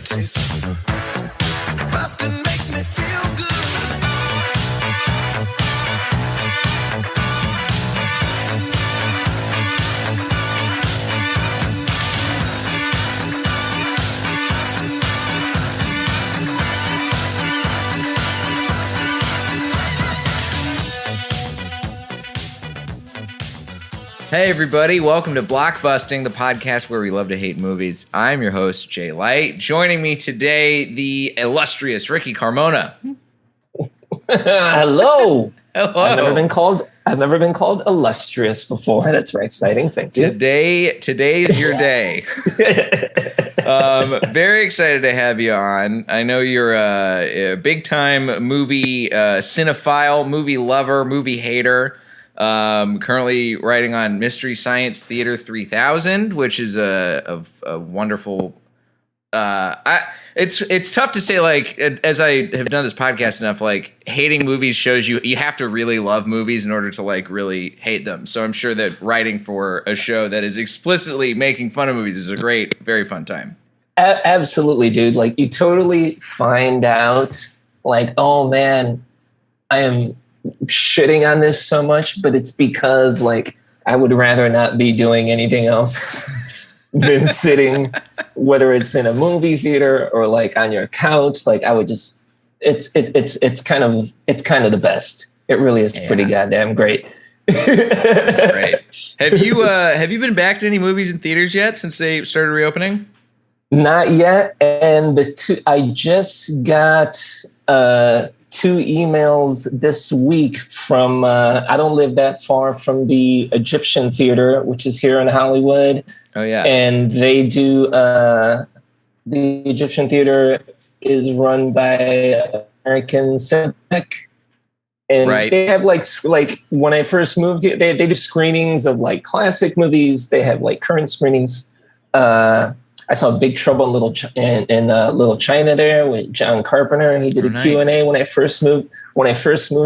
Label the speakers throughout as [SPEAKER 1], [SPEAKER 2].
[SPEAKER 1] taste. Busting makes me feel good.
[SPEAKER 2] Hey everybody, welcome to Blockbusting, the podcast where we love to hate movies. I'm your host, Jay Light. Joining me today, the illustrious Ricky Carmona.
[SPEAKER 3] Hello.
[SPEAKER 2] Hello.
[SPEAKER 3] I've never been called illustrious before. That's very exciting. Thank you.
[SPEAKER 2] Today's your day. Very excited to have you on. I know you're a big time movie cinephile, movie lover, movie hater. Currently writing on Mystery Science Theater 3000, which is a wonderful. It's tough to say, like, as I have done this podcast enough, like, hating movies shows you have to really love movies in order to, like, really hate them. So I'm sure that writing for a show that is explicitly making fun of movies is a great, very fun time.
[SPEAKER 3] Absolutely, dude. Like, you totally find out, like, oh man, I am shitting on this so much, but it's because, like, I would rather not be doing anything else than sitting, whether it's in a movie theater or like on your couch. Like, I would just, it's kind of the best. It really is pretty goddamn great.
[SPEAKER 2] That's great. Have you been back to any movies in theaters yet since they started reopening?
[SPEAKER 3] Not yet. And I just got two emails this week from, I don't live that far from the Egyptian Theater, which is here in Hollywood.
[SPEAKER 2] Oh, yeah.
[SPEAKER 3] And they do, the Egyptian Theater is run by American Cinematic. And
[SPEAKER 2] right.
[SPEAKER 3] They have like when I first moved here, they do screenings of like classic movies. They have like current screenings. I saw Big Trouble in Little China there with John Carpenter. He did a Q&A when I first moved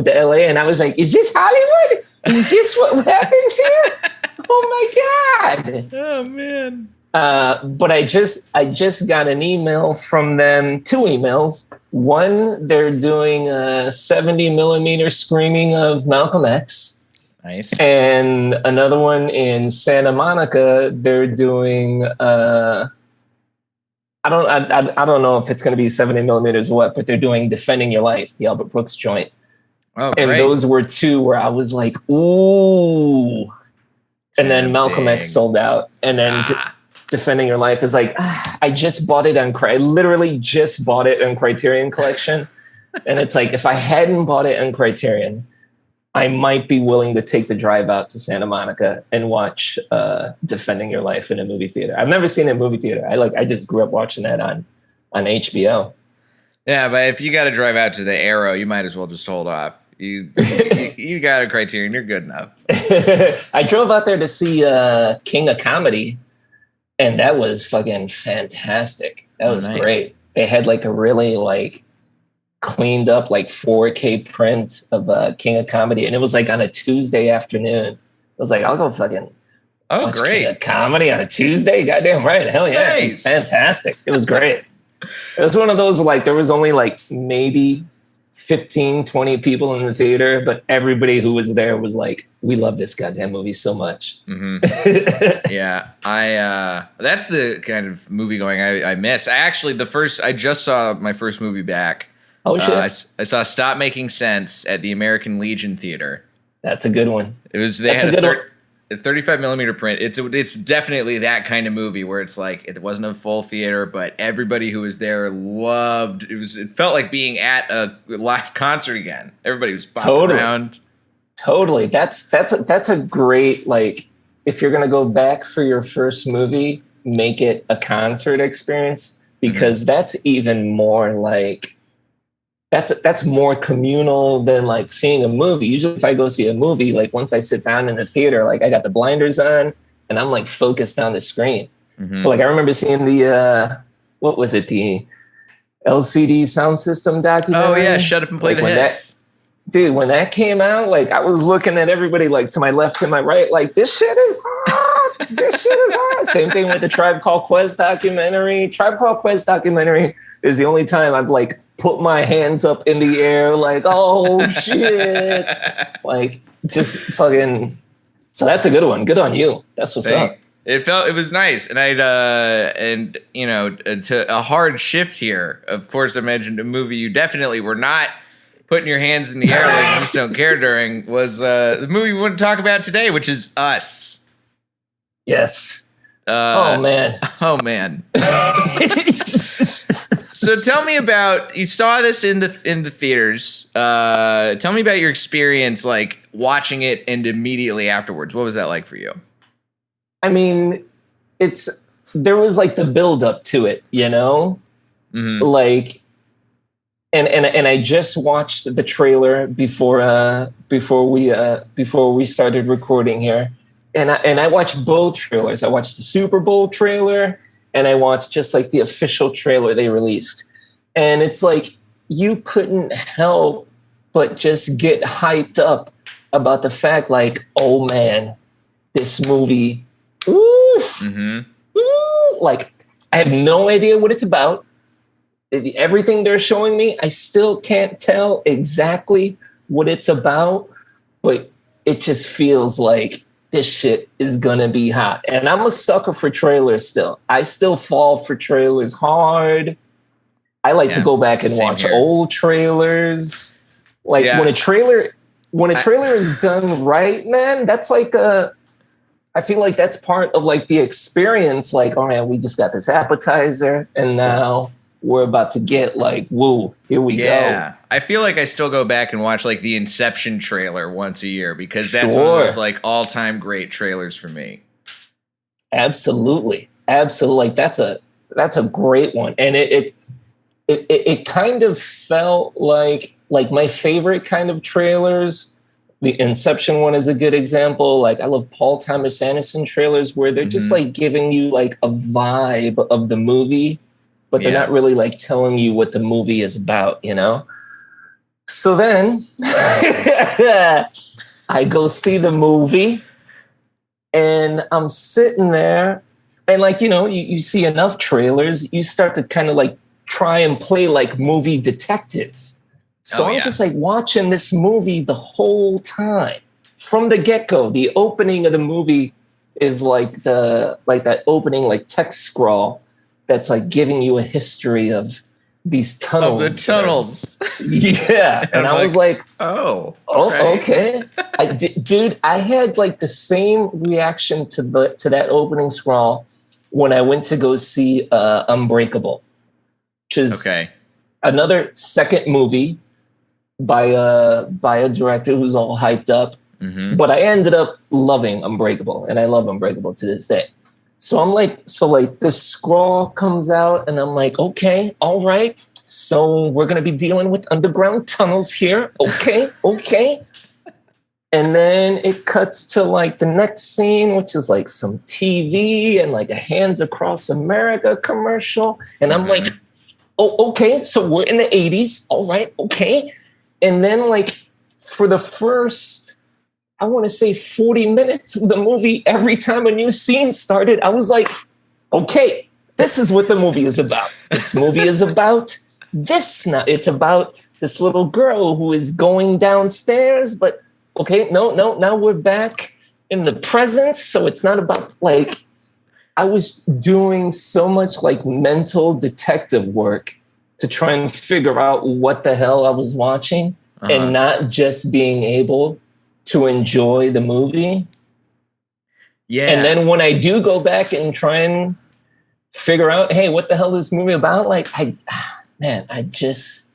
[SPEAKER 3] to LA, and I was like, "Is this Hollywood? Is this what happens here? Oh my god!"
[SPEAKER 2] Oh man!
[SPEAKER 3] But I just got an email from them. Two emails. One, they're doing a 70 millimeter screening of Malcolm X.
[SPEAKER 2] Nice. And
[SPEAKER 3] another one in Santa Monica. They're doing. I don't know if it's going to be 70 millimeters or what, but they're doing Defending Your Life, the Albert Brooks joint.
[SPEAKER 2] Oh,
[SPEAKER 3] and
[SPEAKER 2] great.
[SPEAKER 3] Those were two where I was like, ooh. And then Malcolm X sold out. And then Defending Your Life is like, I just bought it I literally just bought it on Criterion Collection. And it's like, if I hadn't bought it on Criterion, I might be willing to take the drive out to Santa Monica and watch Defending Your Life in a movie theater. I've never seen it in a movie theater. I just grew up watching that on HBO.
[SPEAKER 2] Yeah, but if you got to drive out to the Arrow, you might as well just hold off. You got a Criterion. You're good enough.
[SPEAKER 3] I drove out there to see King of Comedy, and that was fucking fantastic. That was
[SPEAKER 2] nice.
[SPEAKER 3] Great. They had like a really like cleaned up like 4K print of King of Comedy, and it was like on a Tuesday afternoon. I was like, I'll go fucking watch
[SPEAKER 2] great
[SPEAKER 3] King of Comedy on a Tuesday. Goddamn right, hell yeah,
[SPEAKER 2] nice.
[SPEAKER 3] It was fantastic. It was great. It was one of those like there was only like maybe 15, 20 people in the theater, but everybody who was there was like, we love this goddamn movie so much.
[SPEAKER 2] Mm-hmm. Yeah, that's the kind of movie going I miss. I just saw my first movie back.
[SPEAKER 3] Oh shit!
[SPEAKER 2] I saw Stop Making Sense at the American Legion Theater.
[SPEAKER 3] That's a good one.
[SPEAKER 2] They had a 35 millimeter print. It's definitely that kind of movie where it's like it wasn't a full theater, but everybody who was there loved it. It felt like being at a live concert again. Everybody was bopping around.
[SPEAKER 3] Totally. That's a great, like, if you're gonna go back for your first movie, make it a concert experience, because that's even more like. That's more communal than like seeing a movie. Usually if I go see a movie, like once I sit down in the theater, like I got the blinders on and I'm like focused on the screen. Mm-hmm. But like I remember seeing the, what was it? The LCD sound system documentary.
[SPEAKER 2] Oh yeah. Shut Up and Play the Hits.
[SPEAKER 3] Dude, when that came out, like I was looking at everybody like to my left and my right, like this shit is hot. This shit is hot. Same thing with the Tribe Called Quest documentary. Tribe Called Quest documentary is the only time I've like put my hands up in the air, like, oh shit. Like, just fucking. So that's a good one. Good on you. That's what's up.
[SPEAKER 2] It was nice, and to a hard shift here. Of course, I mentioned a movie you definitely were not putting your hands in the air like you just don't care during. Was the movie we want to talk about today, which is Us.
[SPEAKER 3] Yes. Oh man.
[SPEAKER 2] So tell me about, you saw this in the theaters. Tell me about your experience, like watching it and immediately afterwards. What was that like for you?
[SPEAKER 3] I mean, there was like the build up to it, you know, like, and I just watched the trailer before we started recording here, and I watched both trailers. I watched the Super Bowl trailer, and I watched just like the official trailer they released, and it's like you couldn't help but just get hyped up about the fact, like, oh man, this movie. Oof. Ooh, like, I have no idea what it's about. Everything they're showing me, I still can't tell exactly what it's about, but it just feels like this shit is gonna be hot. And I'm a sucker for trailers still. I still fall for trailers hard. I like to go back and watch old trailers. Like when a trailer is done right, man, that's like I feel like that's part of like the experience. Like, all right, we just got this appetizer, and now we're about to get like, woo, here we go.
[SPEAKER 2] Yeah, I feel like I still go back and watch like the Inception trailer once a year because that's one of those like all-time great trailers for me.
[SPEAKER 3] Absolutely. Like that's a great one, and it kind of felt like my favorite kind of trailers. The Inception one is a good example. Like, I love Paul Thomas Anderson trailers where they're just like giving you like a vibe of the movie, but they're not really like telling you what the movie is about, you know? So then I go see the movie, and I'm sitting there, and like, you know, you see enough trailers, you start to kind of like try and play like movie detective. So I'm just like watching this movie the whole time from the get-go. The opening of the movie is like that opening like text scroll that's like giving you a history of these tunnels.
[SPEAKER 2] Of the tunnels.
[SPEAKER 3] Yeah. And I was like, okay. Dude, I had like the same reaction to that opening scroll when I went to go see Unbreakable, which is another second movie by a director who's all hyped up. But I ended up loving Unbreakable, and I love Unbreakable to this day. So I'm like, this scroll comes out, and I'm like, okay, all right. So we're gonna be dealing with underground tunnels here. Okay. And then it cuts to like the next scene, which is like some TV and like a Hands Across America commercial. And I'm like, oh, okay. So we're in the 80s. All right. Okay. And then like for the first, I want to say 40 minutes of the movie, every time a new scene started, I was like, okay, this is what the movie is about. This movie is about this now. It's about this little girl who is going downstairs, but okay, no, now we're back in the present. So it's not about like, I was doing so much like mental detective work to try and figure out what the hell I was watching and not just being able to enjoy the movie. Yeah. And then when I do go back and try and figure out, hey, what the hell is this movie about? Like, I just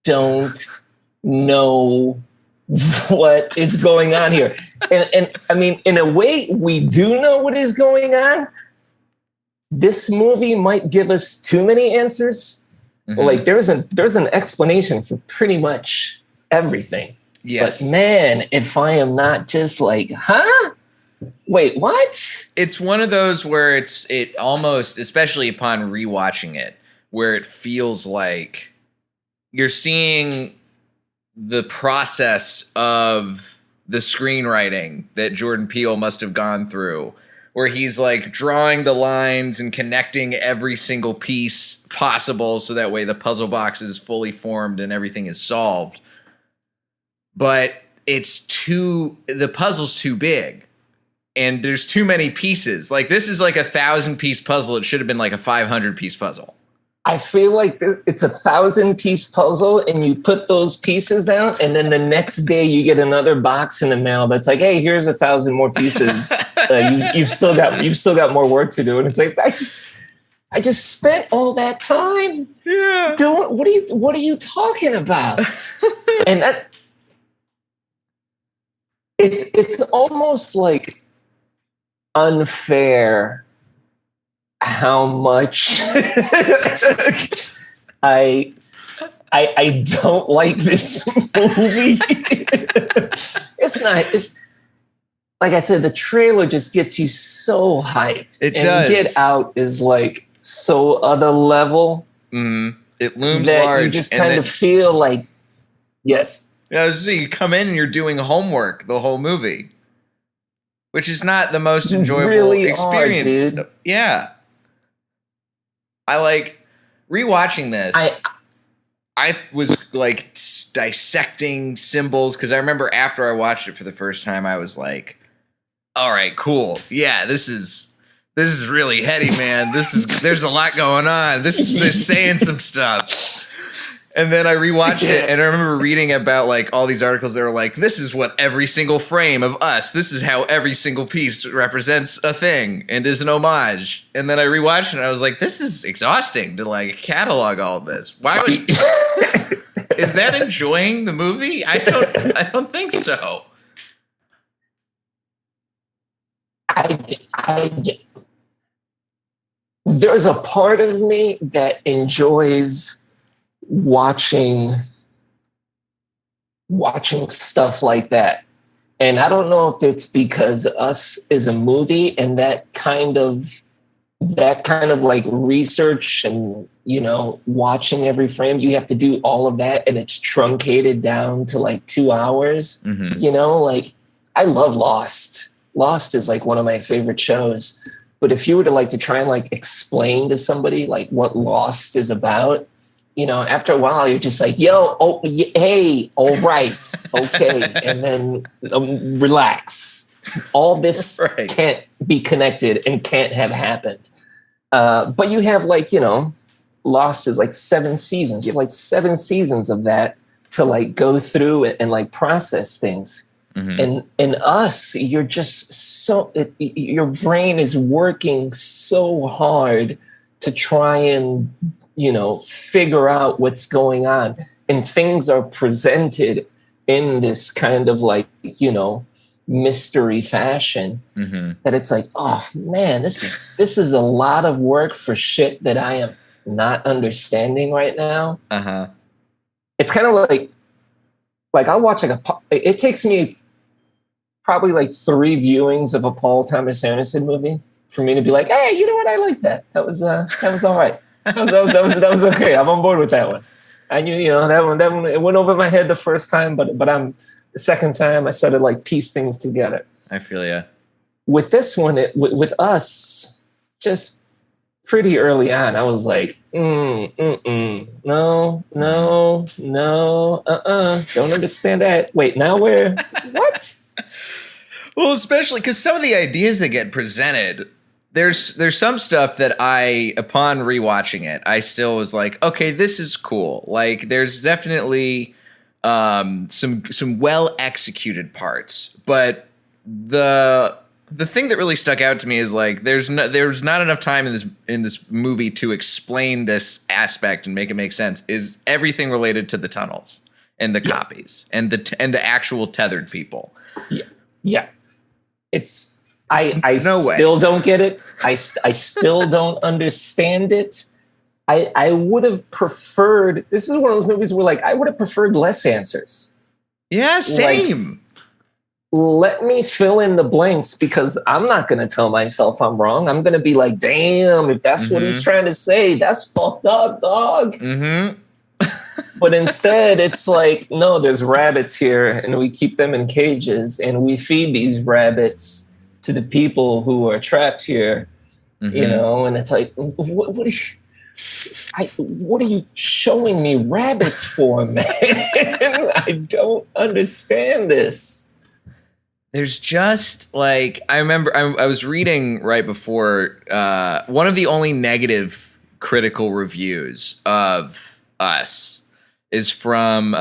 [SPEAKER 3] don't know what is going on here. And I mean, in a way, we do know what is going on. This movie might give us too many answers. Like there's an explanation for pretty much everything. Yes. But man, if I am not just like, wait, what?
[SPEAKER 2] It's one of those where it almost, especially upon rewatching it, where it feels like you're seeing the process of the screenwriting that Jordan Peele must have gone through where he's like drawing the lines and connecting every single piece possible so that way the puzzle box is fully formed and everything is solved. But the puzzle's too big and there's too many pieces. Like this is like a 1,000-piece puzzle. It should have been like a 500-piece puzzle.
[SPEAKER 3] I feel like it's a 1,000-piece puzzle, and you put those pieces down, and then the next day you get another box in the mail that's like, "Hey, here's 1,000 more pieces. You've still got more work to do." And it's like, I just spent all that time.
[SPEAKER 2] Yeah.
[SPEAKER 3] Doing what are you talking about? And that it's almost like unfair how much I don't like this movie. It's like I said, the trailer just gets you so hyped.
[SPEAKER 2] It does.
[SPEAKER 3] Get Out is like so other level.
[SPEAKER 2] Mm-hmm. It looms
[SPEAKER 3] that
[SPEAKER 2] large.
[SPEAKER 3] You just kind of feel like, yes.
[SPEAKER 2] Yeah, so you come in and you're doing homework the whole movie, which is not the most enjoyable
[SPEAKER 3] really
[SPEAKER 2] experience.
[SPEAKER 3] Dude.
[SPEAKER 2] Yeah. I like rewatching this. I was like dissecting symbols because I remember after I watched it for the first time, I was like, "All right, cool. Yeah, this is really heady, man. There's a lot going on. This is just saying some stuff." And then I rewatched it, and I remember reading about like all these articles that were like, "This is what every single frame of us. This is how every single piece represents a thing and is an homage." And then I rewatched it, and I was like, "This is exhausting to like catalog all of this. Why would is that enjoying the movie? I don't think so."
[SPEAKER 3] There's a part of me that enjoys watching stuff like that, and I don't know if it's because Us is a movie and that kind of like research and watching every frame, you have to do all of that and it's truncated down to like 2 hours.
[SPEAKER 2] Mm-hmm.
[SPEAKER 3] Like I love Lost is like one of my favorite shows, but if you were to like to try and like explain to somebody like what Lost is about, after a while, you're just like, hey, all right, okay. And then relax. All this
[SPEAKER 2] right.
[SPEAKER 3] Can't be connected and can't have happened. But you have like, Lost is like 7 seasons. You have like 7 seasons of that to like go through it and like process things. Mm-hmm. And in Us, you're just your brain is working so hard to try and figure out what's going on, and things are presented in this kind of like mystery fashion. Mm-hmm. That it's like, oh man, this is a lot of work for shit that I am not understanding right now.
[SPEAKER 2] Uh-huh.
[SPEAKER 3] It's kind of like I'll watch it takes me probably like 3 viewings of a Paul Thomas Anderson movie for me to be like, hey, you know what, I like that. That was all right. That was okay. I'm on board with that one. I knew, that one, it went over my head the first time, but the second time I started like piece things together.
[SPEAKER 2] I feel ya.
[SPEAKER 3] With this one, with Us, just pretty early on, I was like, no, don't understand that. Wait, now where? What?
[SPEAKER 2] Well, especially because some of the ideas that get presented, there's some stuff that upon rewatching it, I still was like, okay, this is cool. Like, there's definitely some well executed parts, but the thing that really stuck out to me is like there's not enough time in this movie to explain this aspect and make it make sense. Is everything related to the tunnels and the copies and the actual tethered people?
[SPEAKER 3] Yeah. It's I still don't get it. I still don't understand it. I would have preferred. This is one of those movies where like I would have preferred less answers.
[SPEAKER 2] Yeah, same.
[SPEAKER 3] Let me fill in the blanks because I'm not going to tell myself I'm wrong. I'm going to be like, damn, if that's what he's trying to say, that's fucked up, dog. Mm-hmm. But instead, it's like, no, there's rabbits here and we keep them in cages and we feed these rabbits to the people who are trapped here, you know, and it's like, what are you showing me rabbits for, man? I don't understand this.
[SPEAKER 2] There's just like, I remember I was reading right before one of the only negative critical reviews of Us is from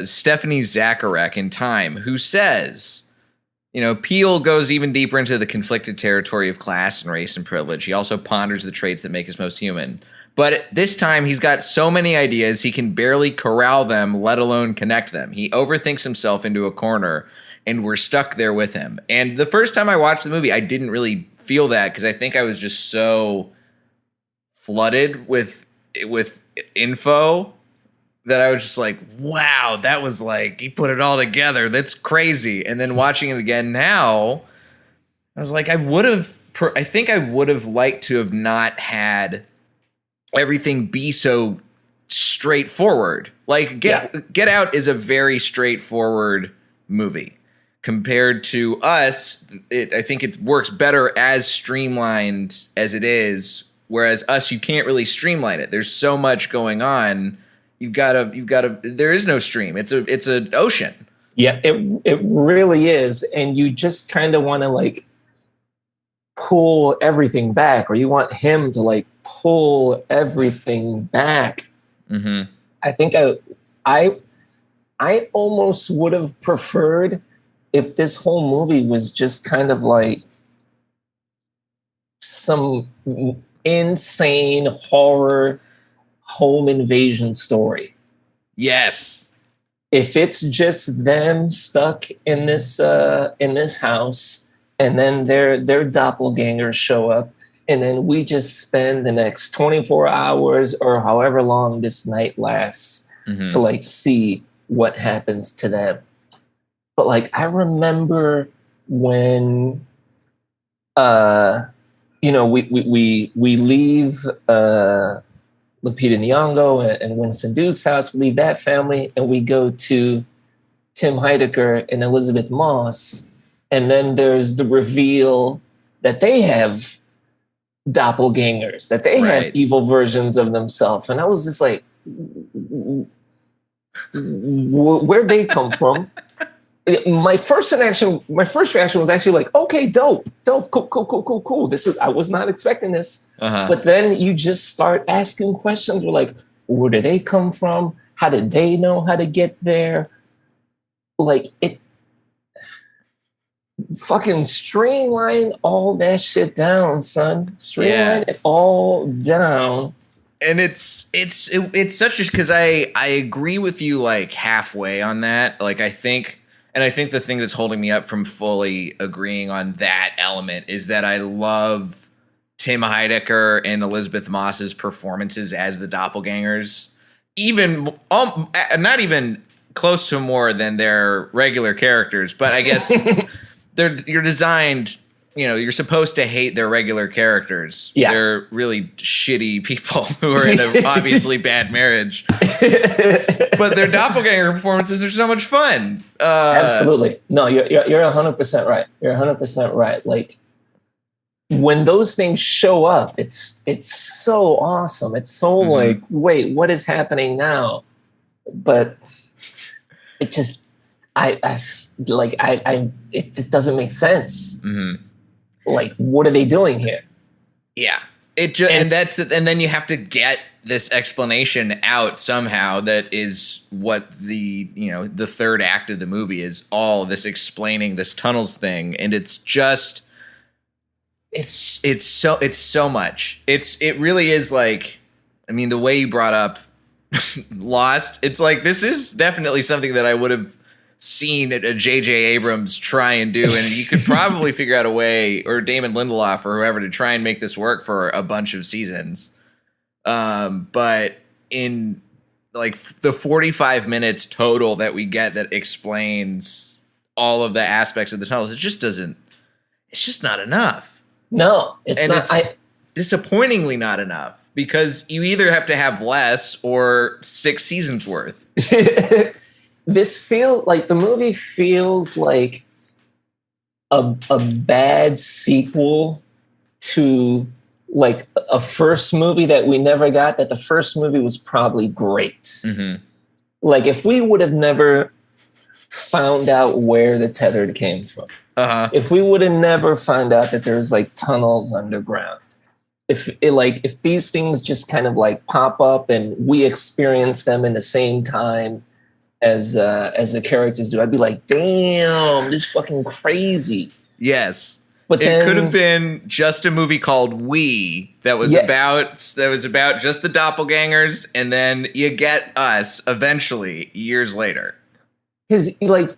[SPEAKER 2] Stephanie Zacharek in Time, who says, you know, Peele goes even deeper into the conflicted territory of class and race and privilege. He also ponders the traits that make us most human. But this time, he's got so many ideas, he can barely corral them, let alone connect them. He overthinks himself into a corner, and we're stuck there with him. And the first time I watched the movie, I didn't really feel that because I think I was just so flooded with info that I was just like, wow, that was like, he put it all together. That's crazy. And then watching it again now, I was like, I think I would have liked to have not had everything be so straightforward. Like Get Out is a very straightforward movie. Compared to Us, I think it works better as streamlined as it is. Whereas Us, you can't really streamline it. There's so much going on. You've got to. There is no stream. It's an ocean.
[SPEAKER 3] Yeah, it really is, and you just kind of want to like pull everything back, or you want him to like pull everything back. Mm-hmm. I think I almost would have preferred if this whole movie was just kind of like some insane horror home invasion story.
[SPEAKER 2] Yes.
[SPEAKER 3] If it's just them stuck in this house, and then their doppelgangers show up, and then we just spend the next 24 hours or however long this night lasts to like see what happens to them. But like I remember when you know, we leave Lupita Nyong'o and Winston Duke's house, we leave that family, and we go to Tim Heidecker and Elizabeth Moss. And then there's the reveal that they have doppelgangers, that they have evil versions of themselves. And I was just like, where'd they come from? My first reaction was actually like, okay, dope, cool. I was not expecting this. But then you just start asking questions. We're like, where did they come from? How did they know how to get there? Like, it fucking streamline all that shit down, son. Streamline it all down.
[SPEAKER 2] And it's such a, because I agree with you like halfway on that. Like I think the thing that's holding me up from fully agreeing on that element is that I love Tim Heidecker and Elizabeth Moss's performances as the doppelgangers, even not even close to more than their regular characters. But I guess you're designed. You know, you're supposed to hate their regular characters. Yeah. They're really shitty people who are in an obviously bad marriage. But their doppelganger performances are so much fun.
[SPEAKER 3] Absolutely. No, you're 100% right. You're 100% right. Like, when those things show up, it's so awesome. It's so like, wait, what is happening now? But it just, it just doesn't make sense. Like, what are they doing here? Yeah.
[SPEAKER 2] And then you have to get this explanation out somehow. That is what the third act of the movie is, all this explaining this tunnels thing. And it's just, it's so much. It really is like, I mean, the way you brought up Lost, it's like, this is definitely something that I would have seen a J.J. Abrams try and do, and you could probably figure out a way, or Damon Lindelof or whoever, to try and make this work for a bunch of seasons. But in like the 45 minutes total that we get that explains all of the aspects of the tunnels, it's just not enough.
[SPEAKER 3] No, it's
[SPEAKER 2] disappointingly not enough, because you either have to have less or 6 seasons worth.
[SPEAKER 3] The movie feels like a bad sequel to like a first movie that we never got, that the first movie was probably great.
[SPEAKER 2] Mm-hmm.
[SPEAKER 3] Like if we would have never found out where the tethered came from, if we would have never found out that there's like tunnels underground, if these things just kind of like pop up and we experience them in the same time as the characters do, I'd be like, damn, this is fucking crazy.
[SPEAKER 2] Yes.
[SPEAKER 3] But
[SPEAKER 2] it could have been just a movie called We that was about just the doppelgangers, and then you get us eventually years later.
[SPEAKER 3] Because like,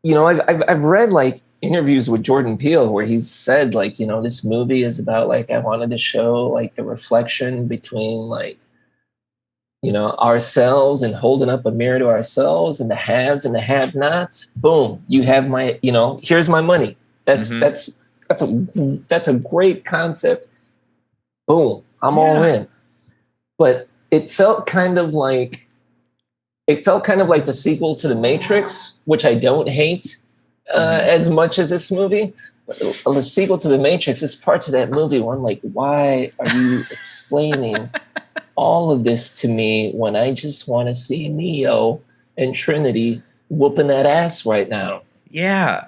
[SPEAKER 3] you know, I've read like interviews with Jordan Peele where he's said like, you know, this movie is about like, I wanted to show like the reflection between like, you know, ourselves and holding up a mirror to ourselves and the haves and the have-nots. Boom, you have my, you know, here's my money. That's a great concept. Boom, I'm all in. But it felt kind of like the sequel to The Matrix, which I don't hate as much as this movie. But the sequel to The Matrix is parts of that movie where I'm like, why are you explaining all of this to me when I just want to see Neo and Trinity whooping that ass right now?
[SPEAKER 2] Yeah.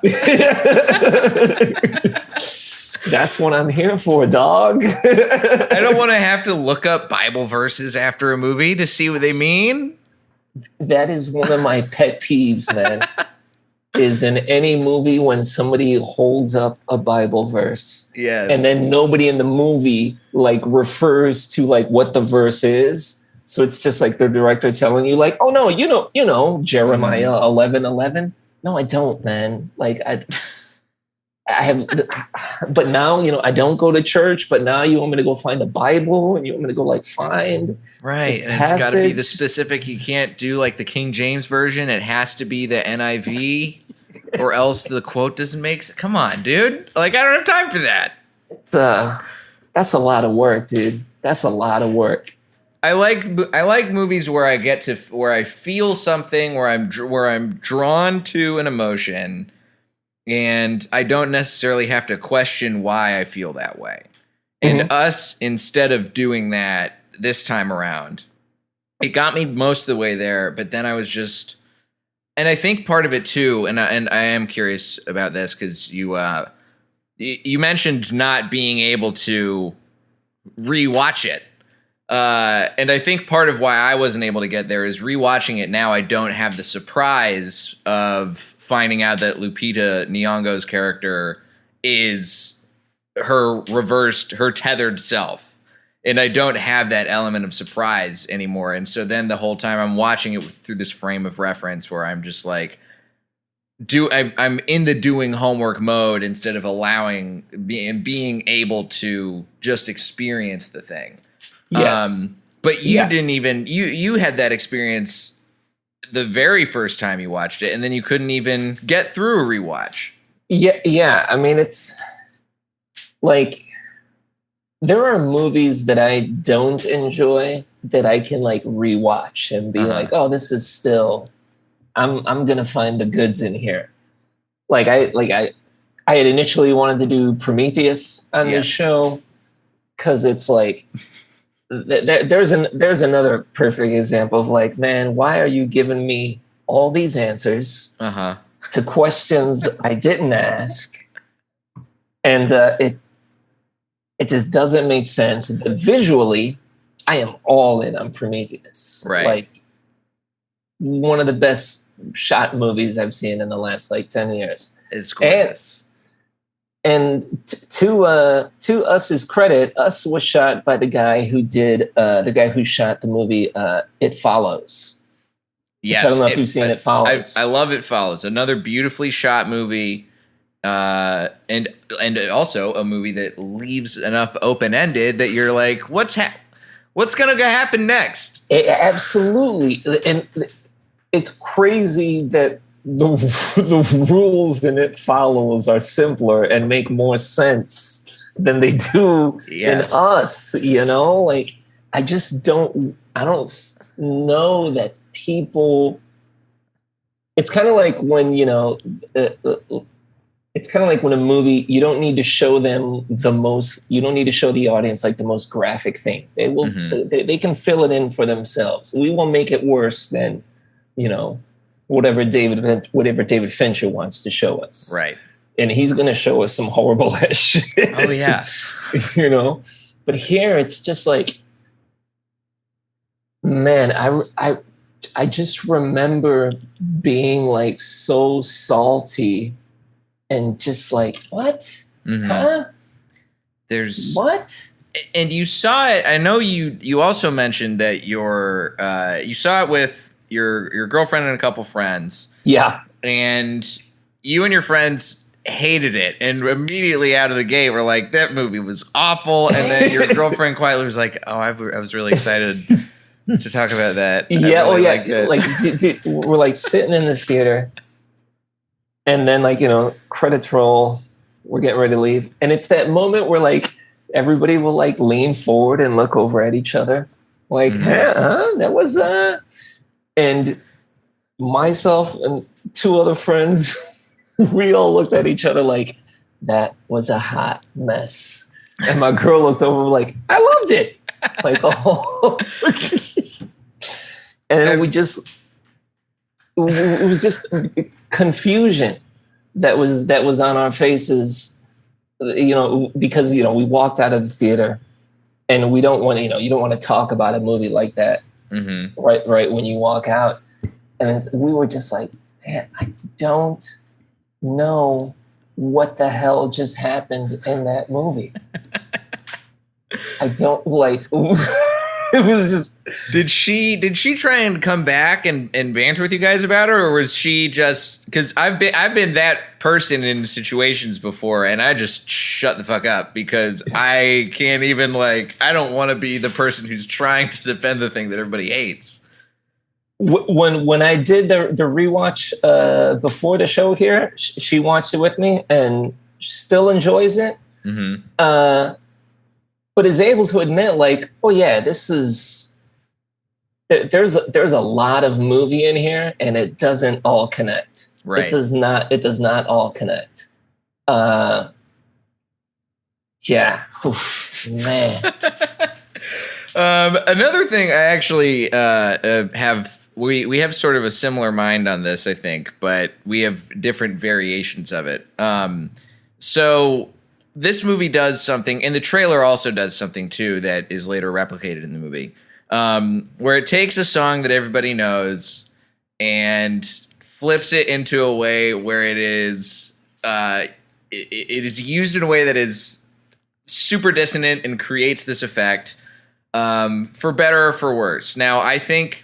[SPEAKER 3] That's what I'm here for, dog.
[SPEAKER 2] I don't want to have to look up Bible verses after a movie to see what they mean.
[SPEAKER 3] That is one of my pet peeves, man. Is in any movie when somebody holds up a Bible verse, and then nobody in the movie like refers to like what the verse is. So it's just like the director telling you like, oh no, you know Jeremiah 11:11. No, I don't, man. Like I have, but now, you know, I don't go to church, but now you want me to go find a Bible and you want me to go like find
[SPEAKER 2] right. And it's got to be the specific. You can't do like the King James version. It has to be the NIV, or else the quote doesn't make sense. Come on, dude. Like I don't have time for that.
[SPEAKER 3] It's that's a lot of work, dude. That's a lot of work.
[SPEAKER 2] I like movies where I get to where I feel something, where I'm drawn to an emotion. And I don't necessarily have to question why I feel that way. And Us, instead of doing that this time around, it got me most of the way there. But then I was just, and I think part of it too, and I am curious about this because you mentioned not being able to rewatch it. And I think part of why I wasn't able to get there is rewatching it now. I don't have the surprise of finding out that Lupita Nyong'o's character is her tethered self. And I don't have that element of surprise anymore. And so then the whole time I'm watching it through this frame of reference where I'm just like, I'm in the doing homework mode instead of being able to just experience the thing.
[SPEAKER 3] Yes.
[SPEAKER 2] But you didn't even, you had that experience the very first time you watched it, and then you couldn't even get through a rewatch.
[SPEAKER 3] Yeah. I mean, it's like, there are movies that I don't enjoy that I can like rewatch and be like, oh, this is still, I'm going to find the goods in here. Like I had initially wanted to do Prometheus on this show, because it's like, there's another perfect example of like, man, why are you giving me all these answers to questions I didn't ask? And it just doesn't make sense. But visually, I am all in on Prometheus.
[SPEAKER 2] Right.
[SPEAKER 3] Like one of the best shot movies I've seen in the last like 10 years.
[SPEAKER 2] It's gorgeous.
[SPEAKER 3] And to Us's credit, Us was shot by the guy who shot the movie It Follows.
[SPEAKER 2] Yes,
[SPEAKER 3] I don't know if you've seen It Follows.
[SPEAKER 2] I love It Follows. Another beautifully shot movie, and also a movie that leaves enough open ended that you're like, what's gonna happen next?
[SPEAKER 3] Absolutely, and it's crazy that the rules in It Follows are simpler and make more sense than they do in Us, you know? Like, I don't know that people, it's kind of like when, you know, it's kind of like when a movie, you don't need to show them you don't need to show the audience like the most graphic thing. They will, they can fill it in for themselves. We will make it worse than, you know, whatever David Fincher wants to show us.
[SPEAKER 2] Right.
[SPEAKER 3] And he's going to show us some horrible ass shit.
[SPEAKER 2] Oh yeah.
[SPEAKER 3] You know, but here it's just like, man, I just remember being like so salty and just like, what? Huh?
[SPEAKER 2] There's
[SPEAKER 3] what?
[SPEAKER 2] And you saw it. I know you also mentioned that you saw it with your girlfriend and a couple friends.
[SPEAKER 3] Yeah.
[SPEAKER 2] And you and your friends hated it, and immediately out of the gate were like, that movie was awful. And then your girlfriend quietly was like, oh, I was really excited to talk about that.
[SPEAKER 3] Yeah.
[SPEAKER 2] Really
[SPEAKER 3] Dude, we're like sitting in this theater, and then like, you know, credits roll, we're getting ready to leave. And it's that moment where like everybody will like lean forward and look over at each other. Like, that was, and myself and two other friends, we all looked at each other like, that was a hot mess. And my girl looked over like, I loved it. Like, oh. And it was just confusion that was on our faces, you know, because, you know, we walked out of the theater and we don't want to, you know, you don't want to talk about a movie like that right when you walk out. And we were just like, man, I don't know what the hell just happened in that movie. I don't like. It was just.
[SPEAKER 2] Did she try and come back and banter with you guys about it, or was she just, because I've been that person in situations before, and I just shut the fuck up because I can't even, like, I don't want to be the person who's trying to defend the thing that everybody hates.
[SPEAKER 3] When I did the rewatch before the show here, she watched it with me and still enjoys it. But is able to admit, like, oh yeah, this is there's a lot of movie in here, and it doesn't all connect.
[SPEAKER 2] Right.
[SPEAKER 3] It does not all connect. Yeah. Oof, man.
[SPEAKER 2] Another thing I actually have. We have sort of a similar mind on this, I think, but we have different variations of it. So this movie does something, and the trailer also does something too that is later replicated in the movie, where it takes a song that everybody knows and flips it into a way where it is used in a way that is super dissonant and creates this effect, for better or for worse. Now, I think.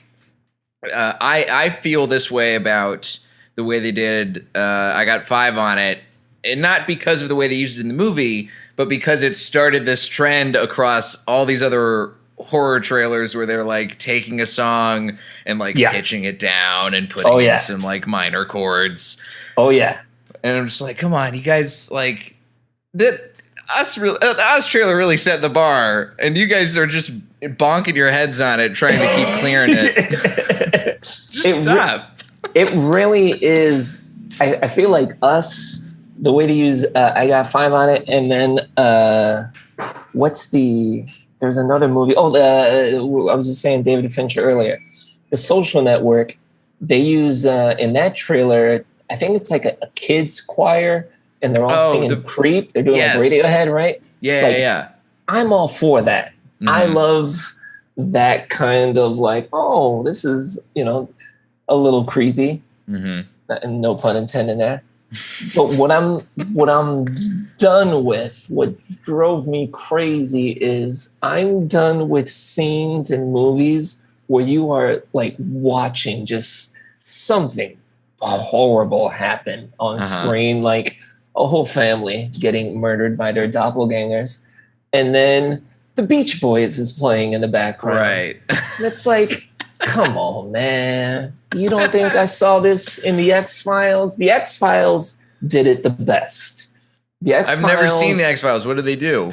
[SPEAKER 2] I feel this way about the way they did I Got 5 on It, and not because of the way they used it in the movie, but because it started this trend across all these other horror trailers where they're like taking a song and like pitching it down and putting in some like minor chords. Oh yeah. And I'm just like, come on, you guys, like the Us trailer really set the bar, and you guys are just bonking your heads on it, trying to keep clearing it. Just stop. It really is. I feel like Us, the way to use I Got 5 on It, and then there's another movie. I was just saying David Fincher earlier. The Social Network, they use in that trailer, I think it's like a kids choir, and they're all singing Creep. They're doing like Radiohead, right? Yeah. I'm all for that. I love that kind of like, oh, this is, you know, a little creepy. And no pun intended there. But what I'm done with, what drove me crazy, is I'm done with scenes in movies where you are like watching just something horrible happen on screen, like a whole family getting murdered by their doppelgangers, and then the Beach Boys is playing in the background. Right. And it's like, come on, man. You don't think I saw this in the X-Files? The X-Files did it the best. I've never seen the X-Files. What do they do?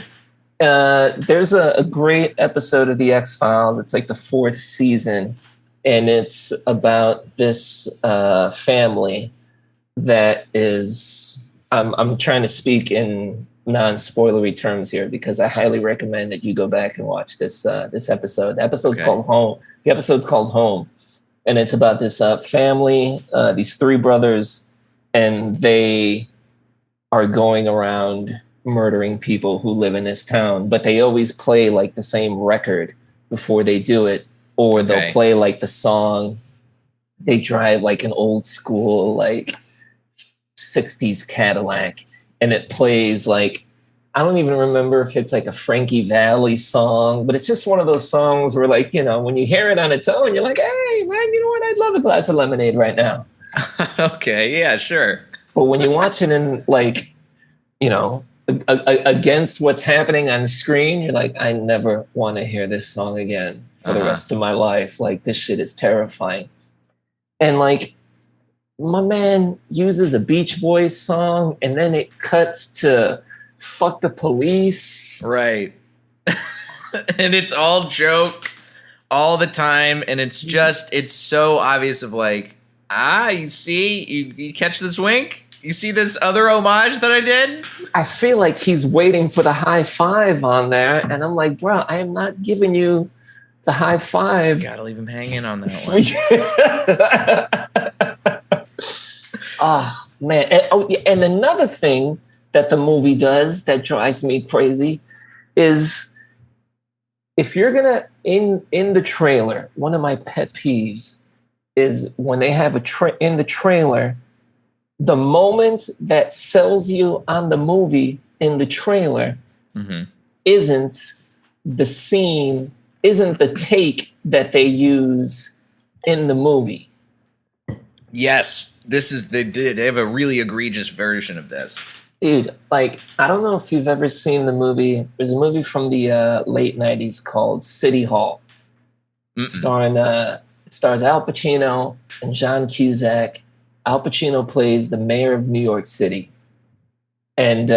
[SPEAKER 3] There's a great episode of the X-Files. It's like the 4th season, and it's about this family that is I'm trying to speak in non-spoilery terms here because I highly recommend that you go back and watch this episode. The episode's called Home. The episode's called Home, and it's about this family, these three brothers, and they are going around murdering people who live in this town, but they always play like the same record before they do it, or they'll play like the song. They drive like an old school, like 60s Cadillac, and it plays like, I don't even remember if it's like a Frankie Valli song, but it's just one of those songs where, like, you know, when you hear it on its own, you're like, hey, man, you know what? I'd love a glass of lemonade right now.
[SPEAKER 2] Okay, yeah, sure.
[SPEAKER 3] But when you watch it in, like, you know, against what's happening on screen, you're like, I never want to hear this song again for the rest of my life. Like, this shit is terrifying. And like, my man uses a Beach Boys song, and then it cuts to "Fuck the Police."
[SPEAKER 2] Right. And it's all joke all the time, and it's so obvious of like, you see, you catch this wink? You see this other homage that I did?
[SPEAKER 3] I feel like he's waiting for the high five on there, and I'm like, bro, I am not giving you the high five.
[SPEAKER 2] Gotta leave him hanging on that one.
[SPEAKER 3] Oh, man. And another thing that the movie does that drives me crazy is, if you're going to, in the trailer, one of my pet peeves is when they have in the trailer, the moment that sells you on the movie in the trailer isn't the scene, isn't the take that they use in the movie.
[SPEAKER 2] Yes, they have a really egregious version of this.
[SPEAKER 3] Dude, like, I don't know if you've ever seen the movie. There's a movie from the late 90s called City Hall. It stars Al Pacino and John Cusack. Al Pacino plays the mayor of New York City. And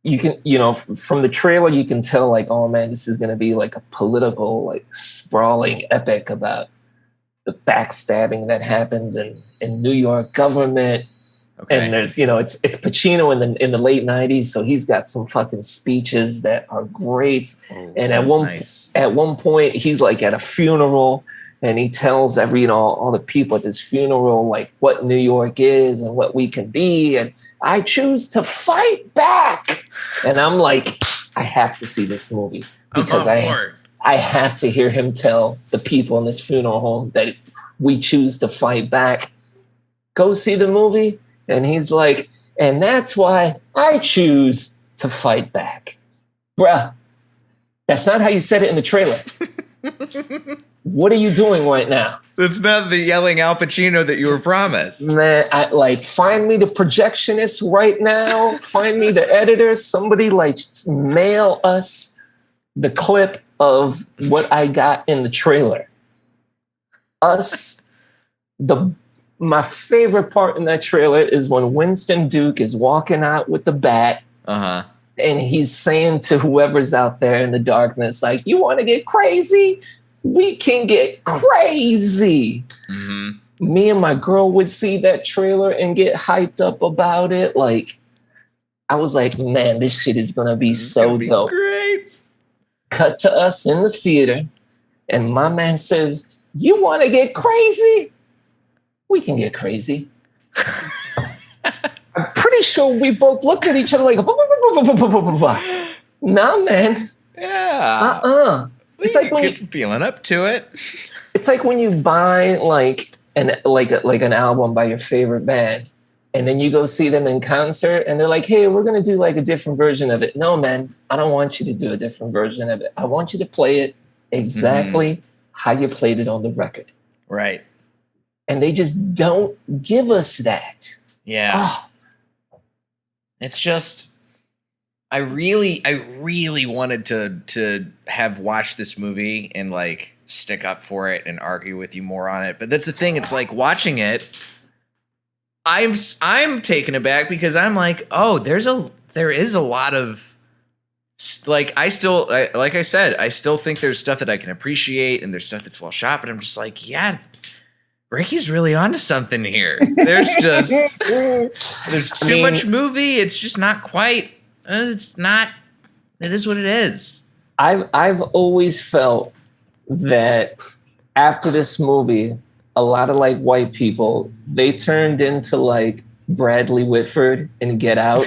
[SPEAKER 3] you can, you know, from the trailer, you can tell, like, oh man, this is going to be like a political, like, sprawling epic about the backstabbing that happens in New York government. Okay. And there's, you know, it's Pacino in the late 90s, so he's got some fucking speeches that are great. And at one point, he's like at a funeral, and he tells all the people at this funeral, like, what New York is and what we can be, and I choose to fight back. And I'm like, I have to see this movie because I have to hear him tell the people in this funeral home that we choose to fight back. Go see the movie. And he's like, and that's why I choose to fight back. Bruh, that's not how you said it in the trailer. What are you doing right now?
[SPEAKER 2] That's not the yelling Al Pacino that you were promised.
[SPEAKER 3] Man, find me the projectionist right now. Find me the editor. Somebody, like, mail us the clip of what I got in the trailer. My favorite part in that trailer is when Winston Duke is walking out with the bat, and he's saying to whoever's out there in the darkness, like, you want to get crazy? We can get crazy. Me and my girl would see that trailer and get hyped up about it. Like, I was like, man, this shit is going to be so dope.
[SPEAKER 2] Great.
[SPEAKER 3] Cut to us in the theater, and my man says, you want to get crazy? We can get crazy. I'm pretty sure we both looked at each other like, nah, man.
[SPEAKER 2] Yeah.
[SPEAKER 3] It's like when
[SPEAKER 2] you're feeling up to it.
[SPEAKER 3] It's like when you buy like an album by your favorite band, and then you go see them in concert, and they're like, hey, we're gonna do like a different version of it. No, man, I don't want you to do a different version of it. I want you to play it exactly how you played it on the record.
[SPEAKER 2] Right.
[SPEAKER 3] And they just don't give us that.
[SPEAKER 2] Yeah. Oh. It's just, I really wanted to have watched this movie and like stick up for it and argue with you more on it. But that's the thing. It's like watching it, I'm taken aback because I'm like, oh, there is a lot of, like, like I said, I still think there's stuff that I can appreciate and there's stuff that's well shot, but I'm just like, yeah, Ricky's really onto something here. There's too much movie. It's just not quite. It's not. It is what it is.
[SPEAKER 3] I've always felt that after this movie, a lot of like white people, they turned into like Bradley Whitford in Get Out.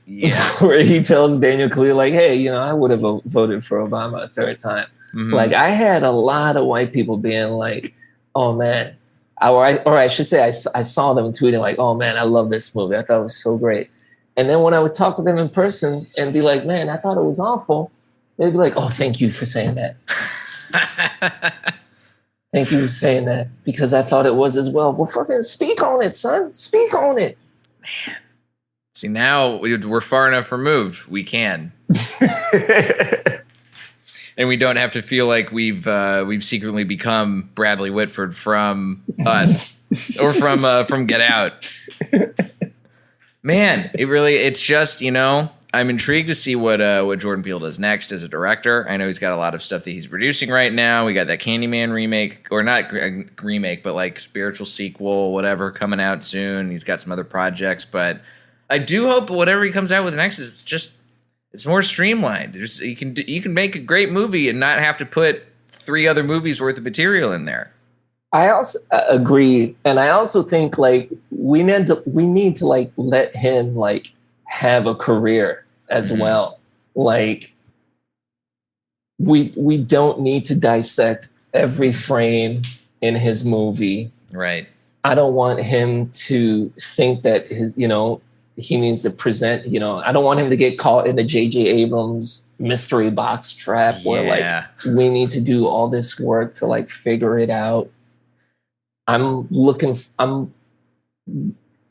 [SPEAKER 2] Yeah.
[SPEAKER 3] Where he tells Daniel Kaluuya, like, hey, you know, I would have voted for Obama a third time.
[SPEAKER 2] Mm-hmm.
[SPEAKER 3] Like, I had a lot of white people being like, oh man, or I should say, I saw them tweeting like, oh man, I love this movie. I thought it was so great. And then when I would talk to them in person and be like, man, I thought it was awful, they'd be like, oh, thank you for saying that. Thank you for saying that, because I thought it was as well. Well, fucking speak on it, son. Speak on it.
[SPEAKER 2] Man. See, now we're far enough removed. We can. And we don't have to feel like we've secretly become Bradley Whitford from Us or from Get Out. Man, it's just, you know, I'm intrigued to see what Jordan Peele does next as a director. I know he's got a lot of stuff that he's producing right now. We got that Candyman remake, or not remake, but like spiritual sequel, whatever, coming out soon. He's got some other projects, but I do hope whatever he comes out with next is just, it's more streamlined. You can make a great movie and not have to put 3 other movies worth of material in there.
[SPEAKER 3] I also agree, and I also think like we need to like let him like have a career as well. Like we don't need to dissect every frame in his movie.
[SPEAKER 2] Right.
[SPEAKER 3] I don't want him to think that his, you know, he needs to present, you know, I don't want him to get caught in the J.J. Abrams mystery box trap where like we need to do all this work to like figure it out. I'm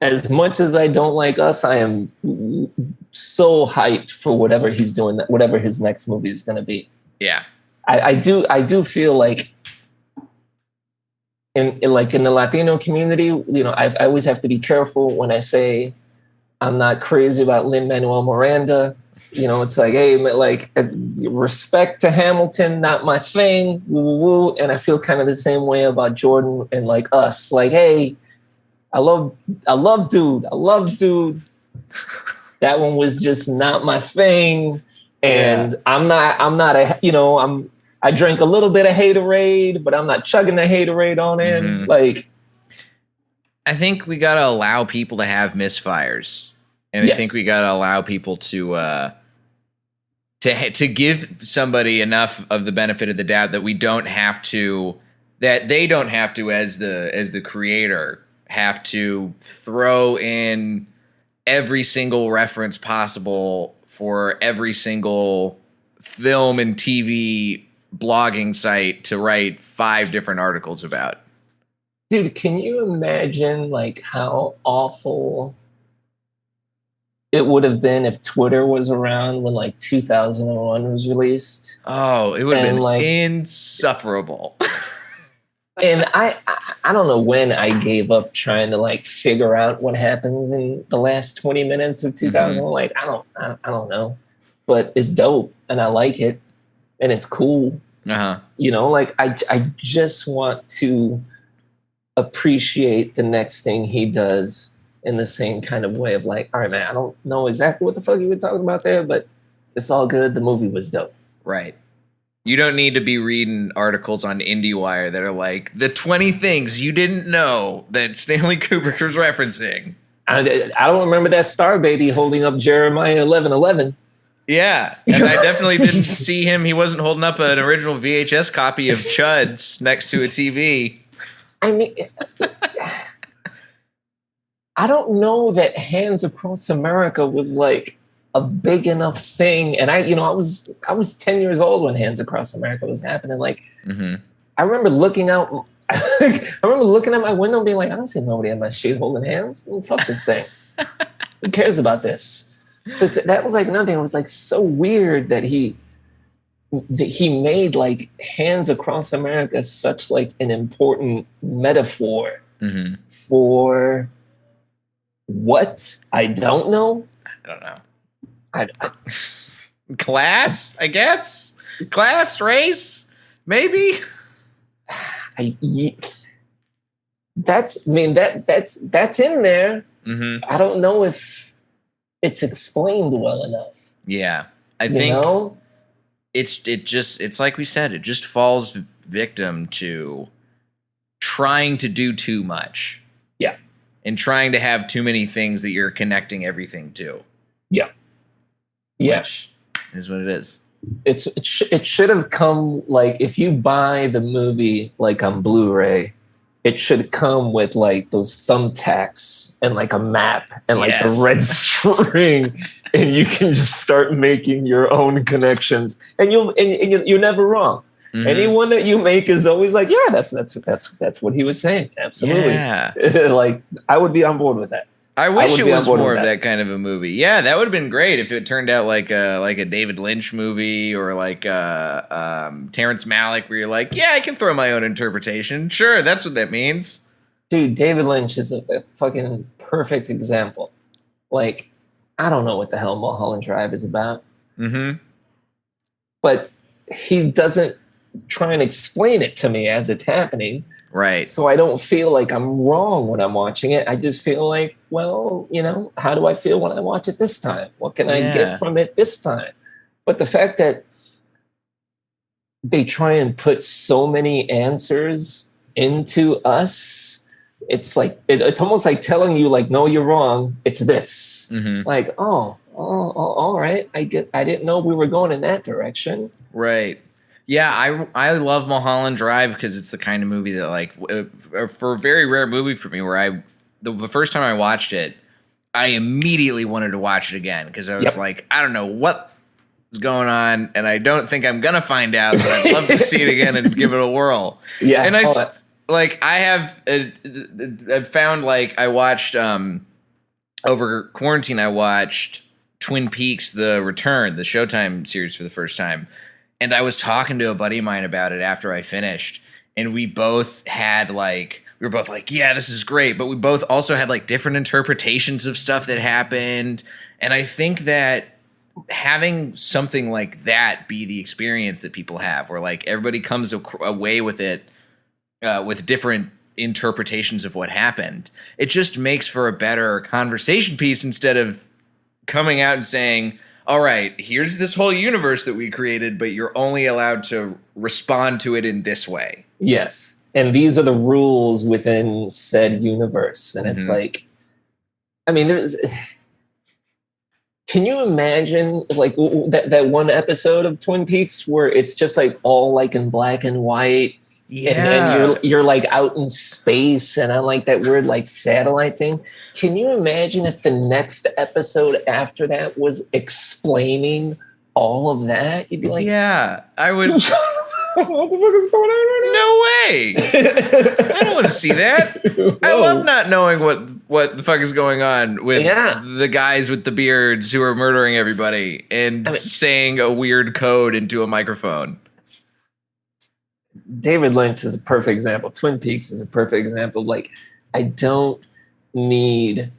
[SPEAKER 3] as much as I don't like Us, I am so hyped for whatever he's doing, whatever his next movie is going to be.
[SPEAKER 2] Yeah.
[SPEAKER 3] I do feel like in the Latino community, you know, I always have to be careful when I say I'm not crazy about Lin-Manuel Miranda. You know, it's like, hey, like respect to Hamilton, not my thing. Woo-woo. And I feel kind of the same way about Jordan and like Us. Like, hey, I love Dude. That one was just not my thing. And I'm not a, you know, I drank a little bit of Haterade, but I'm not chugging the Haterade on it.
[SPEAKER 2] Mm-hmm.
[SPEAKER 3] Like,
[SPEAKER 2] I think we got to allow people to have misfires. And I think we got to allow people to give somebody enough of the benefit of the doubt that they don't have to, as the creator, have to throw in every single reference possible for every single film and TV blogging site to write 5 different articles about.
[SPEAKER 3] Dude, can you imagine like how awful it would have been if Twitter was around when like 2001 was released?
[SPEAKER 2] Oh, it would have been
[SPEAKER 3] like
[SPEAKER 2] insufferable.
[SPEAKER 3] And I don't know when I gave up trying to like figure out what happens in the last 20 minutes of 2000. Mm-hmm. Like, I don't know, but it's dope and I like it and it's cool.
[SPEAKER 2] Uh-huh.
[SPEAKER 3] You know, like I just want to appreciate the next thing he does in the same kind of way of like, all right, man, I don't know exactly what the fuck you were talking about there, but it's all good. The movie was dope.
[SPEAKER 2] Right. You don't need to be reading articles on IndieWire that are like the 20 things you didn't know that Stanley Kubrick was referencing.
[SPEAKER 3] I don't remember that star baby holding up Jeremiah 11:11.
[SPEAKER 2] Yeah, and I definitely didn't see him. He wasn't holding up an original VHS copy of Chuds next to a TV.
[SPEAKER 3] I mean, I don't know that Hands Across America was like a big enough thing. And I was 10 years old when Hands Across America was happening. Like, I remember looking out. I remember looking at my window and being like, I don't see nobody on my street holding hands. Fuck this thing. Who cares about this? So that was like another thing. It was like so weird that he made like Hands Across America such like an important metaphor for what? I don't know.
[SPEAKER 2] I don't know.
[SPEAKER 3] I
[SPEAKER 2] Class, I guess. Class, race, maybe.
[SPEAKER 3] that's in there.
[SPEAKER 2] Mm-hmm.
[SPEAKER 3] I don't know if it's explained well enough.
[SPEAKER 2] Yeah, I
[SPEAKER 3] You
[SPEAKER 2] think
[SPEAKER 3] know?
[SPEAKER 2] it's like we said, it just falls victim to trying to do too much.
[SPEAKER 3] Yeah.
[SPEAKER 2] And trying to have too many things that you're connecting everything to.
[SPEAKER 3] Yeah. Yeah.
[SPEAKER 2] Which is what it is.
[SPEAKER 3] It should have come, like, if you buy the movie like on Blu-ray, it should come with like those thumbtacks and like a map and like the red string, and you can just start making your own connections, and you're never wrong. Mm-hmm. Anyone that you make is always like, yeah, that's what he was saying. Absolutely.
[SPEAKER 2] Yeah.
[SPEAKER 3] Like, I would be on board with that.
[SPEAKER 2] I wish it was more of that kind of a movie. Yeah, that would have been great if it turned out like a David Lynch movie or like Terrence Malick, where you're like, yeah, I can throw my own interpretation. Sure, that's what that means.
[SPEAKER 3] Dude, David Lynch is a fucking perfect example. Like, I don't know what the hell Mulholland Drive is about.
[SPEAKER 2] Mm-hmm.
[SPEAKER 3] But he doesn't try and explain it to me as it's happening.
[SPEAKER 2] Right.
[SPEAKER 3] So I don't feel like I'm wrong when I'm watching it. I just feel like, well, how do I feel when I watch it this time? What can I get from it this time? But the fact that they try and put so many answers into us, it's like, it's almost like telling you, like, no, you're wrong. It's this.
[SPEAKER 2] Mm-hmm.
[SPEAKER 3] Like, oh, all right. I didn't know we were going in that direction.
[SPEAKER 2] Right. Yeah, I love Mulholland Drive because it's the kind of movie that, like, for a very rare movie for me, where the first time I watched it, I immediately wanted to watch it again because I was like, I don't know what is going on, and I don't think I'm gonna find out, but I'd love to see it again and give it a whirl. Yeah, and I've found, like, I watched over quarantine, I watched Twin Peaks: The Return, the Showtime series, for the first time. And I was talking to a buddy of mine about it after I finished, and we both had we were both like, yeah, this is great. But we both also had like different interpretations of stuff that happened. And I think that having something like that be the experience that people have, where like everybody comes away with it with different interpretations of what happened, it just makes for a better conversation piece instead of coming out and saying, all right, here's this whole universe that we created, but you're only allowed to respond to it in this way.
[SPEAKER 3] Yes. And these are the rules within said universe. And it's like, I mean, can you imagine like that one episode of Twin Peaks where it's just like all like in black and white? Yeah. And you're like out in space and on like that weird like satellite thing. Can you imagine if the next episode after that was explaining all of that? You'd be like,
[SPEAKER 2] yeah, I would.
[SPEAKER 3] What the fuck is going on right
[SPEAKER 2] now? No way. I don't want to see that. No. I love not knowing what the fuck is going on with the guys with the beards who are murdering everybody and saying a weird code into a microphone.
[SPEAKER 3] David Lynch is a perfect example. Twin Peaks is a perfect example. Like, I don't need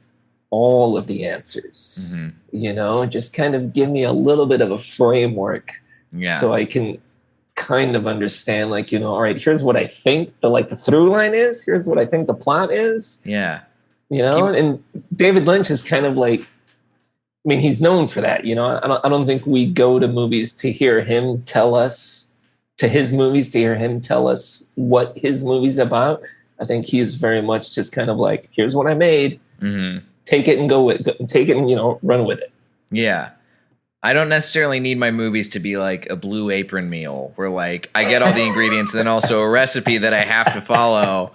[SPEAKER 3] all of the answers. Just kind of give me a little bit of a framework so I can kind of understand, like, all right, here's what I think the through line is. Here's what I think the plot is.
[SPEAKER 2] Yeah.
[SPEAKER 3] And David Lynch is kind of like, I mean, he's known for that. I don't think we go to movies to hear him tell us what his movie's about. I think he is very much just kind of like, here's what I made. Take it and take it and, run with it.
[SPEAKER 2] Yeah. I don't necessarily need my movies to be like a Blue Apron meal where like I get all the ingredients and then also a recipe that I have to follow.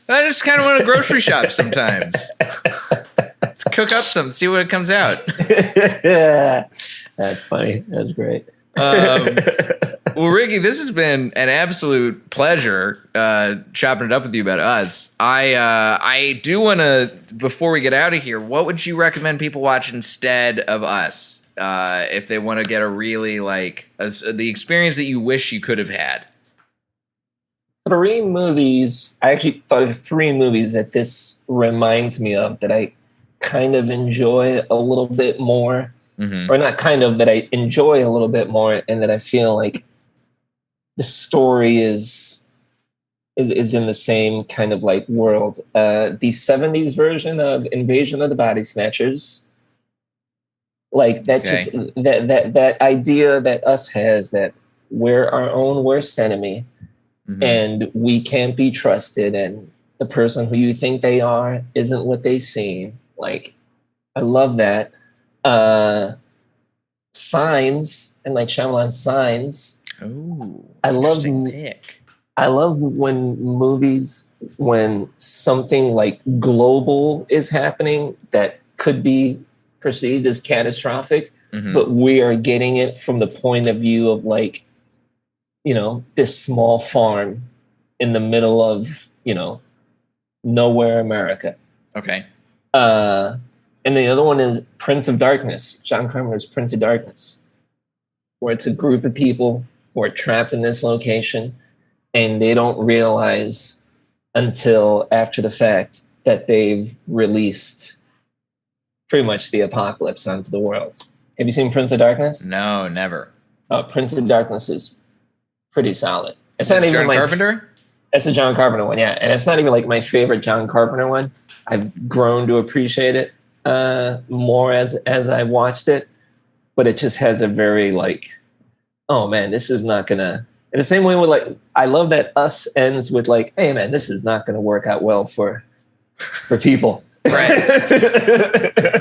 [SPEAKER 2] I just kind of want to grocery shop sometimes. Let's cook up something, see what comes out.
[SPEAKER 3] That's funny. That's great.
[SPEAKER 2] Well, Ricky, this has been an absolute pleasure chopping it up with you about Us. I do want to, before we get out of here, what would you recommend people watch instead of Us if they want to get a really the experience that you wish you could have had?
[SPEAKER 3] 3 movies. I actually thought of 3 movies that this reminds me of that I kind of enjoy a little bit more. Or not kind of, that I enjoy a little bit more, and that I feel like the story is is in the same kind of like world. The 70s version of Invasion of the Body Snatchers, like that,
[SPEAKER 2] Okay.
[SPEAKER 3] just that idea that us has, that we're our own worst enemy, and we can't be trusted, and the person who you think they are isn't what they seem. Like, I love that. Signs, and like Shyamalan Signs.
[SPEAKER 2] Oh,
[SPEAKER 3] I love
[SPEAKER 2] interesting pick.
[SPEAKER 3] I love when something like global is happening that could be perceived as catastrophic, but we are getting it from the point of view of like, this small farm in the middle of, nowhere America.
[SPEAKER 2] Okay.
[SPEAKER 3] And the other one is Prince of Darkness, John Carpenter's Prince of Darkness, where it's a group of people who are trapped in this location, and they don't realize until after the fact that they've released pretty much the apocalypse onto the world. Have you seen Prince of Darkness?
[SPEAKER 2] No, never.
[SPEAKER 3] Prince of Darkness is pretty solid. It's
[SPEAKER 2] Is
[SPEAKER 3] not
[SPEAKER 2] it
[SPEAKER 3] even
[SPEAKER 2] John Carpenter?
[SPEAKER 3] It's a John Carpenter one, yeah. And it's not even like my favorite John Carpenter one. I've grown to appreciate it more as I watched it. But it just has a very like, oh man, this is not gonna. In the same way with like, I love that Us ends with like, hey man, this is not gonna work out well for people.
[SPEAKER 2] Right.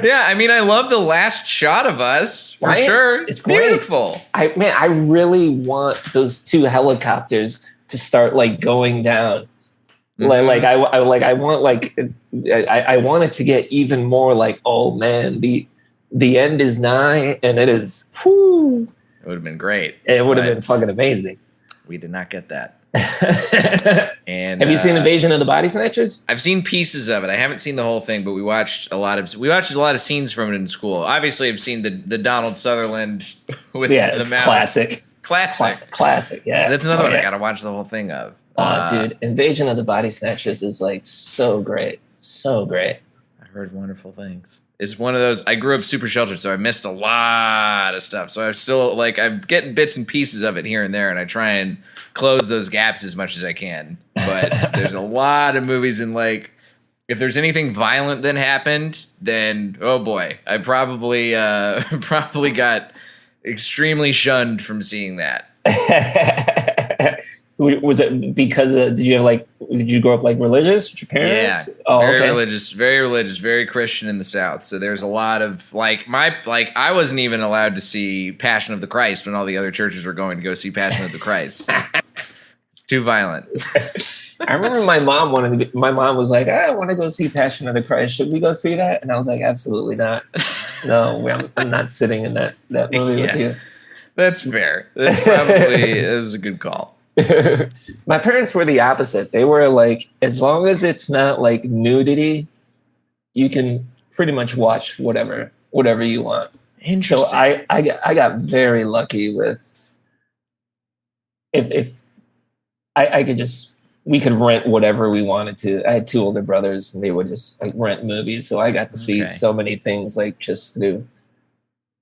[SPEAKER 2] Yeah, I mean, I love the last shot of Us for
[SPEAKER 3] Right?
[SPEAKER 2] sure.
[SPEAKER 3] It's
[SPEAKER 2] beautiful.
[SPEAKER 3] I really want those two helicopters to start like going down. I want it to get even more like, oh man, the end is nigh, and it is. Whew,
[SPEAKER 2] It would have been great.
[SPEAKER 3] it would have been fucking amazing.
[SPEAKER 2] We did not get that.
[SPEAKER 3] Have
[SPEAKER 2] And
[SPEAKER 3] you seen Invasion of the Body Snatchers?
[SPEAKER 2] I've seen pieces of it. I haven't seen the whole thing, but we watched a lot of scenes from it in school. Obviously, I've seen the Donald Sutherland with the mouse.
[SPEAKER 3] Classic. Yeah,
[SPEAKER 2] That's another one
[SPEAKER 3] yeah.
[SPEAKER 2] I got to watch the whole thing of.
[SPEAKER 3] Dude, Invasion of the Body Snatchers is like so great. I
[SPEAKER 2] heard wonderful things. It's one of those. I grew up super sheltered, so I missed a lot of stuff. So I'm still I'm getting bits and pieces of it here and there, and I try and close those gaps as much as I can. But there's a lot of movies, and like, if there's anything violent that happened, then oh boy, I probably got extremely shunned from seeing that.
[SPEAKER 3] Was it because did you grow up like religious with your parents?
[SPEAKER 2] Yeah, very religious, very Christian in the South. So there's a lot of I wasn't even allowed to see Passion of the Christ when all the other churches were going to go see Passion of the Christ. It's too violent.
[SPEAKER 3] I remember my mom was like, I want to go see Passion of the Christ. Should we go see that? And I was like, absolutely not. No, I'm not sitting in that movie with you.
[SPEAKER 2] That's fair. That's probably is a good call.
[SPEAKER 3] My parents were the opposite. They were like, as long as it's not like nudity, you can pretty much watch whatever you want.
[SPEAKER 2] Interesting.
[SPEAKER 3] So I got very lucky with if I could we could rent whatever we wanted to. I had two older brothers, and they would just like rent movies, so I got to see so many things like just through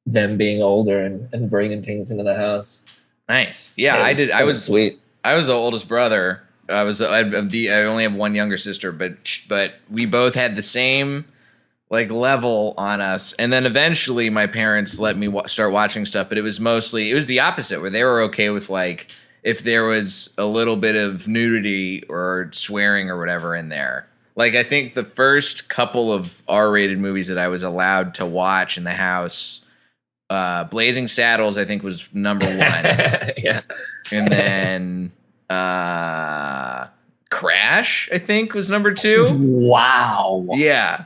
[SPEAKER 3] them being older and bringing things into the house.
[SPEAKER 2] Nice. Yeah, I did. I was
[SPEAKER 3] sweet.
[SPEAKER 2] I was the oldest brother. I only have one younger sister, but we both had the same like level on us. And then eventually my parents let me start watching stuff, but it was the opposite, where they were okay with like if there was a little bit of nudity or swearing or whatever in there. Like, I think the first couple of R-rated movies that I was allowed to watch in the house, Blazing Saddles, I think, was number one.
[SPEAKER 3] Yeah.
[SPEAKER 2] And then Crash, I think, was number two.
[SPEAKER 3] Wow.
[SPEAKER 2] Yeah.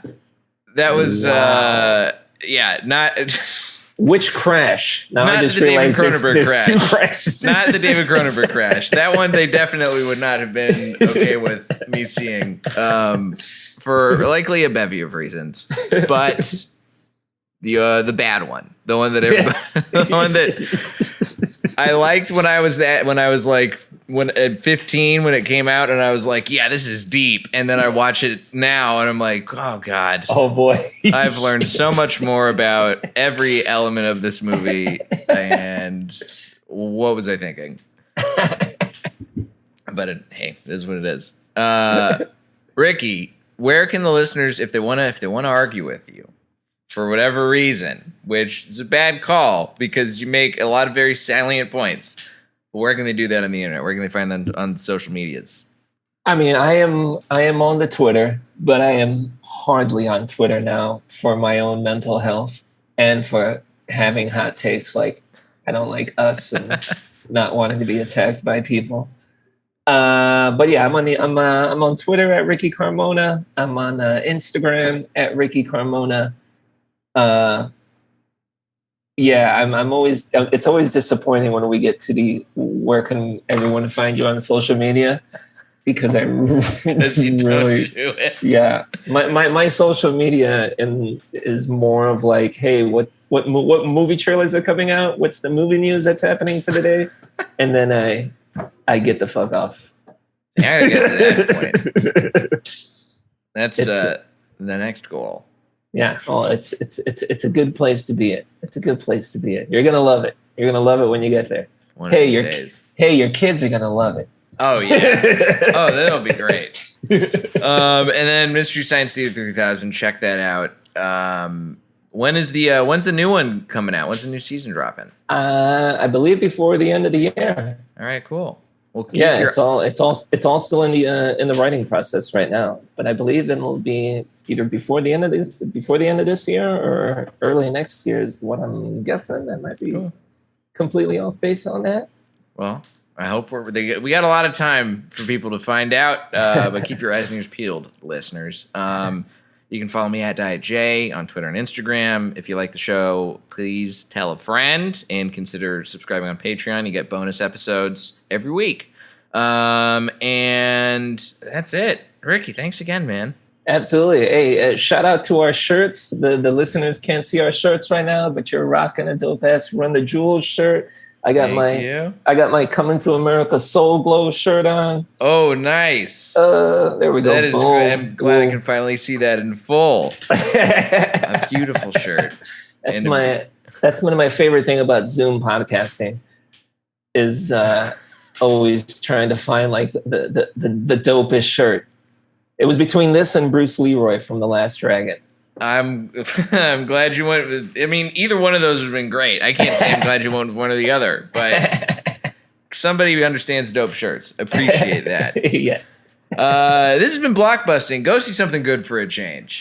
[SPEAKER 2] That was, not...
[SPEAKER 3] Which Crash? Now
[SPEAKER 2] not
[SPEAKER 3] I just
[SPEAKER 2] the David
[SPEAKER 3] realized
[SPEAKER 2] Cronenberg
[SPEAKER 3] there's two crashes.
[SPEAKER 2] Not the David Cronenberg Crash. That one they definitely would not have been okay with me seeing, for likely a bevy of reasons. But the bad one, the one that the one that I liked when I was at 15 when it came out, and I was like, yeah, this is deep. And then I watch it now, and I'm like, oh god,
[SPEAKER 3] oh boy,
[SPEAKER 2] I've learned so much more about every element of this movie. And what was I thinking? But Hey, it is what it is. Ricky, where can the listeners, if they want to argue with you for whatever reason, which is a bad call because you make a lot of very salient points, but where can they do that on the internet? Where can they find them on social medias?
[SPEAKER 3] I mean, I am on the Twitter, but I am hardly on Twitter now for my own mental health and for having hot takes like I don't like us and not wanting to be attacked by people. But yeah, I'm on Twitter at Ricky Carmona. I'm on Instagram at Ricky Carmona. Yeah, I'm always. It's always disappointing when we get to where can everyone find you on social media, because I really
[SPEAKER 2] do it.
[SPEAKER 3] Yeah, my social media is more of like, hey, what movie trailers are coming out? What's the movie news that's happening for the day? And then I get the fuck off.
[SPEAKER 2] I gotta get to that point. That's the next goal.
[SPEAKER 3] Yeah, well, it's a good place to be in. It's a good place to be in. You're gonna love it. You're gonna love it when you get there. Your kids are gonna love it.
[SPEAKER 2] Oh yeah. Oh, that'll be great. And then Mystery Science Theater 3000. Check that out. When's the new one coming out? When's the new season dropping?
[SPEAKER 3] I believe before the end of the year.
[SPEAKER 2] All right, cool. Well,
[SPEAKER 3] it's all still in the writing process right now. But I believe it'll be either before the end of this year or early next year is what I'm guessing. That might be completely off base on that.
[SPEAKER 2] Well, I hope we got a lot of time for people to find out, but keep your eyes and ears peeled, listeners. You can follow me at Diet J on Twitter and Instagram. If you like the show, please tell a friend and consider subscribing on Patreon. You get bonus episodes every week. And that's it. Ricky, thanks again, man.
[SPEAKER 3] Absolutely. Hey, shout out to our shirts. The listeners can't see our shirts right now, but you're rocking a dope ass Run the Jewels shirt. I got my Coming to America Soul Glow shirt on.
[SPEAKER 2] Oh, nice.
[SPEAKER 3] There we go.
[SPEAKER 2] That is great. I'm glad I can finally see that in full. A beautiful shirt.
[SPEAKER 3] That's one of my favorite thing about Zoom podcasting is always trying to find like the dopest shirt. It was between this and Bruce Leroy from The Last Dragon. I'm
[SPEAKER 2] glad you went with, I mean, either one of those would have been great. I can't say I'm glad you went with one or the other, but somebody who understands dope shirts. Appreciate that.
[SPEAKER 3] Yeah.
[SPEAKER 2] This has been Blockbusting. Go see something good for a change.